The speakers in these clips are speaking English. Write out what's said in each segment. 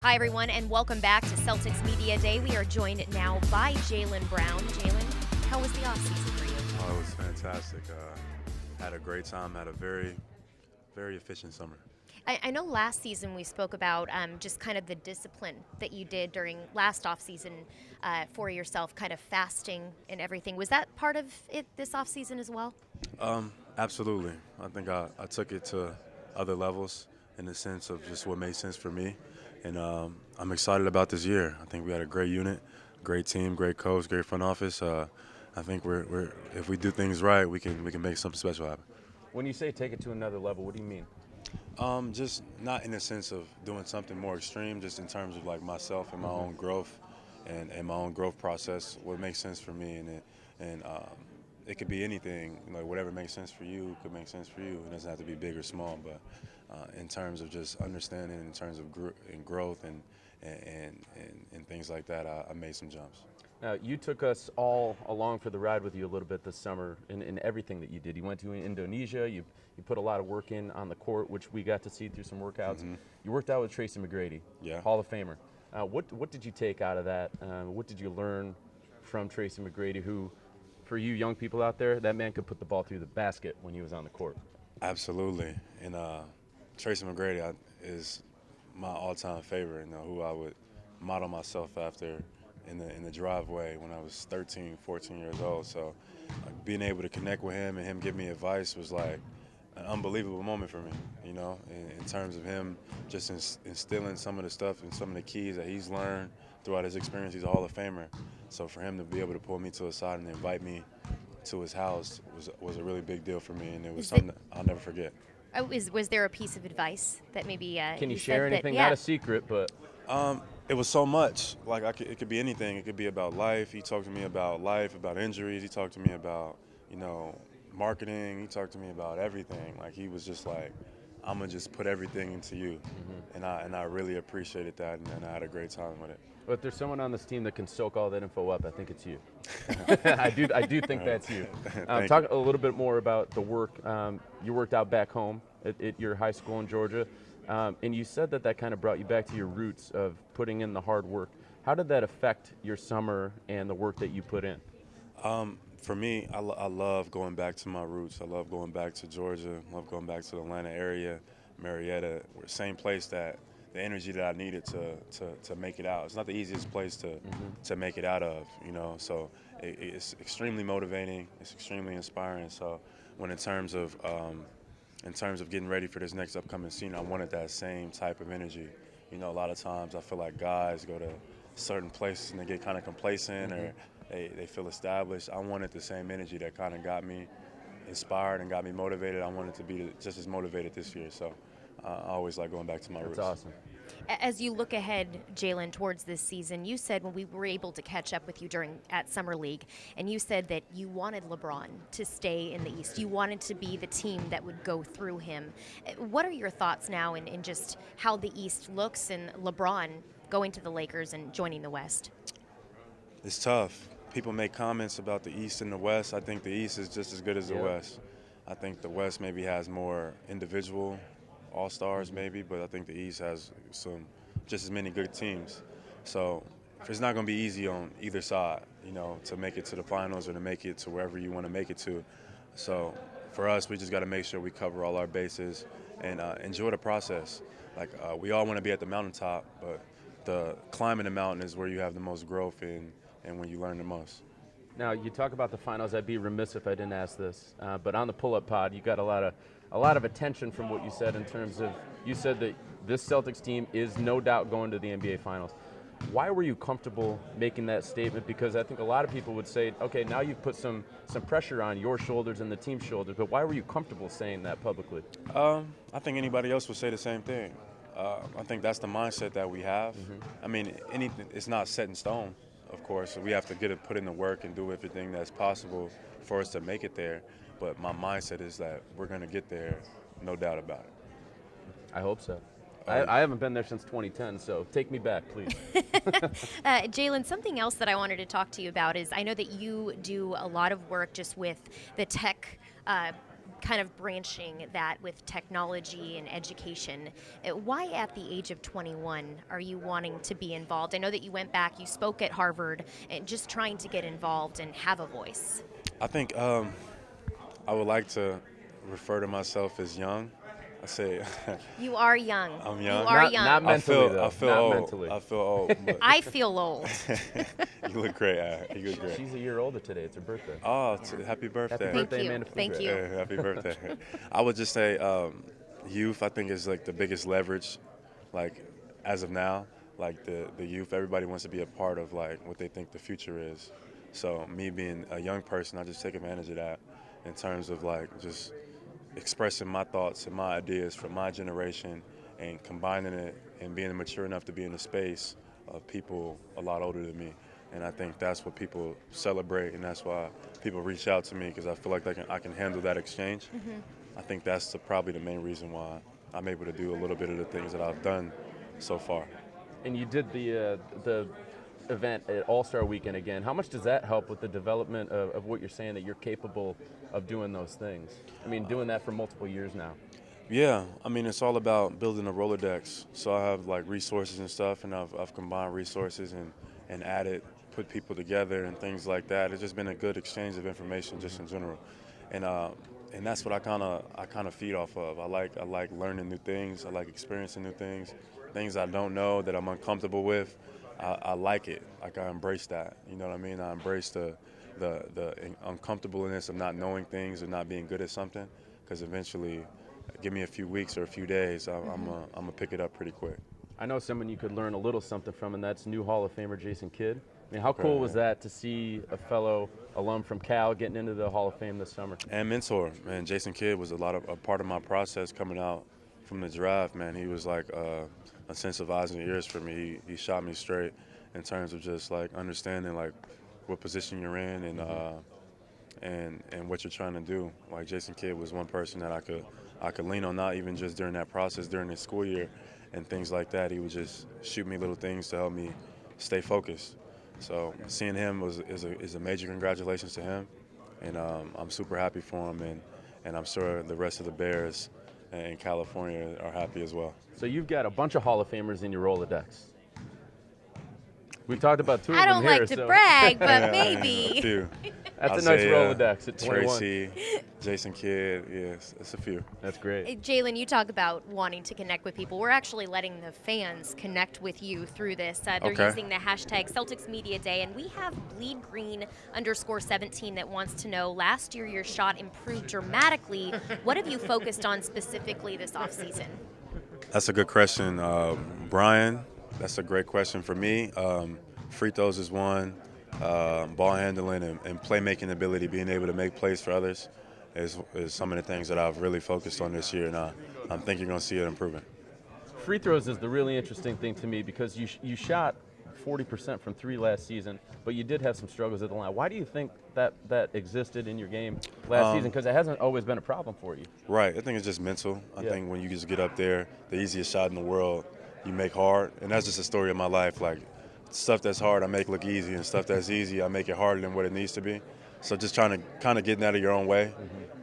Hi, everyone, and welcome back to Celtics Media Day. We are joined now by Jaylen Brown. Jaylen, how was the offseason for you? Oh, it was fantastic. Had a great time. Had a very, very efficient summer. I know last season we spoke about just kind of the discipline that you did during last offseason for yourself, kind of fasting and everything. Was that part of it this offseason as well? Absolutely. I think I took it to other levels in the sense of just what made sense for me. And I'm excited about this year. I think we had a great unit, great team, great coach, great front office. I think we're if we do things right, we can make something special happen. When you say take it to another level, what do you mean? Just not in the sense of doing something more extreme, just in terms of like myself and my own growth and my own growth process, what makes sense for me. And it could be anything, like whatever makes sense for you could make sense for you. It doesn't have to be big or small, but in terms of just understanding, in terms of growth and things like that, I made some jumps. Now, you took us all along for the ride with you a little bit this summer in everything that you did. You went to Indonesia. You put a lot of work in on the court, which we got to see through some workouts. Mm-hmm. You worked out with Tracy McGrady, Yeah. Hall of Famer. What did you take out of that? What did you learn from Tracy McGrady, who, for you young people out there, that man could put the ball through the basket when he was on the court? Absolutely. And Tracy McGrady is my all-time favorite, who I would model myself after in the driveway when I was 13, 14 years old. So being able to connect with him and him give me advice was like an unbelievable moment for me, in terms of him just instilling some of the stuff and some of the keys that he's learned throughout his experience. He's a Hall of Famer. So for him to be able to pull me to the side and invite me to his house was a really big deal for me, and it was something that I'll never forget. Was there a piece of advice that maybe Can you share anything? Not a secret, but it was so much. Like it could be anything. It could be about life. He talked to me about life, about injuries. He talked to me about marketing. He talked to me about everything. Like he was just like, I'm gonna just put everything into you, and I really appreciated that, and I had a great time with it. But if there's someone on this team that can soak all that info up, I think it's you. I do think that's you. Talk a little bit more about the work. You worked out back home at your high school in Georgia, and you said that kind of brought you back to your roots of putting in the hard work. How did that affect your summer and the work that you put in? For me, I love going back to my roots. I love going back to Georgia. I love going back to the Atlanta area, Marietta, same place that the energy that I needed to make it out. It's not the easiest place to make it out of, So it's extremely motivating. It's extremely inspiring. So when in terms of getting ready for this next upcoming season, I wanted that same type of energy. A lot of times I feel like guys go to certain places and they get kind of complacent or they feel established. I wanted the same energy that kind of got me inspired and got me motivated. I wanted to be just as motivated this year. So I always like going back to my roots. That's awesome. As you look ahead, Jaylen, towards this season, you said when we were able to catch up with you at Summer League, and you said that you wanted LeBron to stay in the East. You wanted to be the team that would go through him. What are your thoughts now in just how the East looks and LeBron going to the Lakers and joining the West? It's tough. People make comments about the East and the West. I think the East is just as good as the West. I think the West maybe has more individual all-stars maybe, but I think the East has just as many good teams. So it's not going to be easy on either side, to make it to the finals or to make it to wherever you want to make it to. So for us, we just got to make sure we cover all our bases and enjoy the process. Like we all want to be at the mountaintop, but the climbing the mountain is where you have the most growth and when you learn the most. Now, you talk about the finals. I'd be remiss if I didn't ask this. But on the pull-up pod, you got a lot of attention from what you said in terms of, you said that this Celtics team is no doubt going to the NBA Finals. Why were you comfortable making that statement? Because I think a lot of people would say, okay, now you've put some pressure on your shoulders and the team's shoulders, but why were you comfortable saying that publicly? I think anybody else would say the same thing. I think that's the mindset that we have. I mean, it's not set in stone, of course. So we have to put in the work and do everything that's possible for us to make it there. But my mindset is that we're going to get there, no doubt about it. I hope so. I haven't been there since 2010, so take me back, please. Jaylen, something else that I wanted to talk to you about is I know that you do a lot of work just with the tech kind of branching that with technology and education. Why at the age of 21 are you wanting to be involved? I know that you went back, you spoke at Harvard, and just trying to get involved and have a voice. I think I would like to refer to myself as young. I say You are young. I'm You young. are Not- young. not mentally, though. I feel Not old. mentally. I feel old. But I feel old. you look great. You look great. She's a year older today. It's her birthday. Oh, happy birthday. Happy Thank birthday, you. Amanda Thank Fugate. you. Yeah, happy birthday. I would just say youth, I think, is like the biggest leverage, like as of now. Like the youth, everybody wants to be a part of like what they think the future is. So me being a young person, I just take advantage of that in terms of like just expressing my thoughts and my ideas from my generation and combining it and being mature enough to be in the space of people a lot older than me. And I think that's what people celebrate, and that's why people reach out to me, because I feel like I can handle that exchange. I think that's probably the main reason why I'm able to do a little bit of the things that I've done so far. And you did the event at All-Star Weekend again. How much does that help with the development of what you're saying, that you're capable of doing those things? I mean, doing that for multiple years now. Yeah, I mean, it's all about building a Rolodex. So I have like resources and stuff, and I've combined resources and added, put people together and things like that. It's just been a good exchange of information just in general. And that's what I kind of feed off of. I like learning new things. I like experiencing new things I don't know, that I'm uncomfortable with. I like it. Like, I embrace that. You know what I mean? I embrace the uncomfortableness of not knowing things and not being good at something, because eventually, give me a few weeks or a few days, I'm gonna pick it up pretty quick. I know someone you could learn a little something from, and that's new Hall of Famer Jason Kidd. I mean, how cool was that to see a fellow alum from Cal getting into the Hall of Fame this summer? And mentor, man. Jason Kidd was a part of my process coming out from the draft, man. He was like a sense of eyes and ears for me. He shot me straight in terms of just like understanding like what position you're in and what you're trying to do. Like, Jason Kidd was one person that I could lean on, not even just during that process, during the school year and things like that. He would just shoot me little things to help me stay focused. So seeing him is a major congratulations to him, and I'm super happy for him, and I'm sure the rest of the Bears in California are happy as well. So you've got a bunch of Hall of Famers in your Rolodex. We've talked about two of I them don't here. like to so brag, but A maybe. few. That's I'll a nice say, Rolodex at 21. Tracy, Jason Kidd, yes, it's a few. That's great. Jaylen, you talk about wanting to connect with people. We're actually letting the fans connect with you through this. They're Okay. using the hashtag Celtics Media Day, and we have bleedgreen_17 that wants to know, last year your shot improved dramatically. What have you focused on specifically this offseason? That's a good question, Brian. That's a great question for me. Free throws is one. Ball handling and playmaking ability, being able to make plays for others, is some of the things that I've really focused on this year, and I'm thinking you're going to see it improving. Free throws is the really interesting thing to me, because you shot 40% from three last season, but you did have some struggles at the line. Why do you think that existed in your game last season? Because it hasn't always been a problem for you. Right. I think it's just mental. I Yeah. think when you just get up there, the easiest shot in the world, you make hard, and that's just a story of my life. Like, stuff that's hard I make look easy, and stuff that's easy I make it harder than what it needs to be. So just trying to kind of getting out of your own way,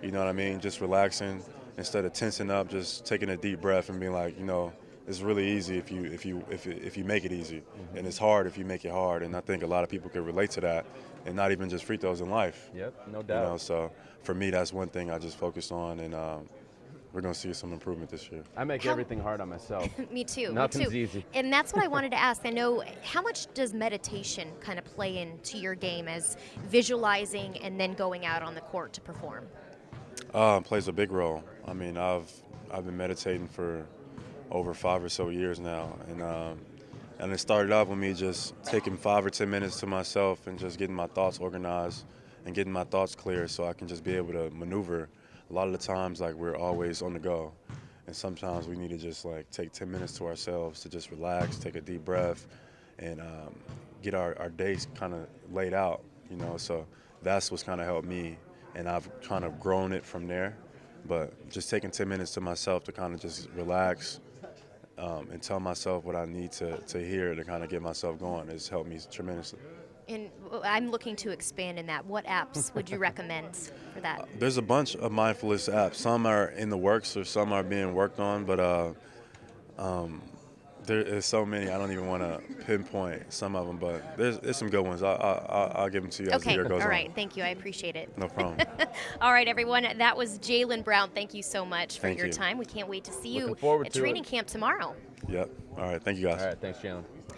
you know what I mean? Just relaxing instead of tensing up, just taking a deep breath and being like, you know, it's really easy if you make it easy, and it's hard if you make it hard. And I think a lot of people can relate to that, and not even just free throws in life. Yep, no You doubt. know, so for me, that's one thing I just focused on, and we're going to see some improvement this year. I make everything hard on myself. Me too. Nothing's me too. easy. And that's what I wanted to ask. I know, how much does meditation kind of play into your game, as visualizing and then going out on the court to perform? Plays a big role. I mean, I've been meditating for over 5 or so years now, and it started off with me just taking 5 or 10 minutes to myself and just getting my thoughts organized and getting my thoughts clear, so I can just be able to maneuver. A lot of the times, like, we're always on the go, and sometimes we need to just like take 10 minutes to ourselves to just relax, take a deep breath, and get our days kind of laid out, you know. So that's what's kind of helped me, and I've kind of grown it from there. But just taking 10 minutes to myself to kind of just relax and tell myself what I need to hear to kind of get myself going has helped me tremendously. And I'm looking to expand in that. What apps would you recommend for that? There's a bunch of mindfulness apps. Some are in the works or some are being worked on, but there is so many. I don't even want to pinpoint some of them, but there's some good ones. I'll give them to you as the year goes on. All right. Thank you. I appreciate it. No problem. All right, everyone. That was Jaylen Brown. Thank you so much for Thank your you. time. We can't wait to see you Looking forward at to training it. camp tomorrow. Yep. All right. Thank you, guys. All right, thanks, Jaylen.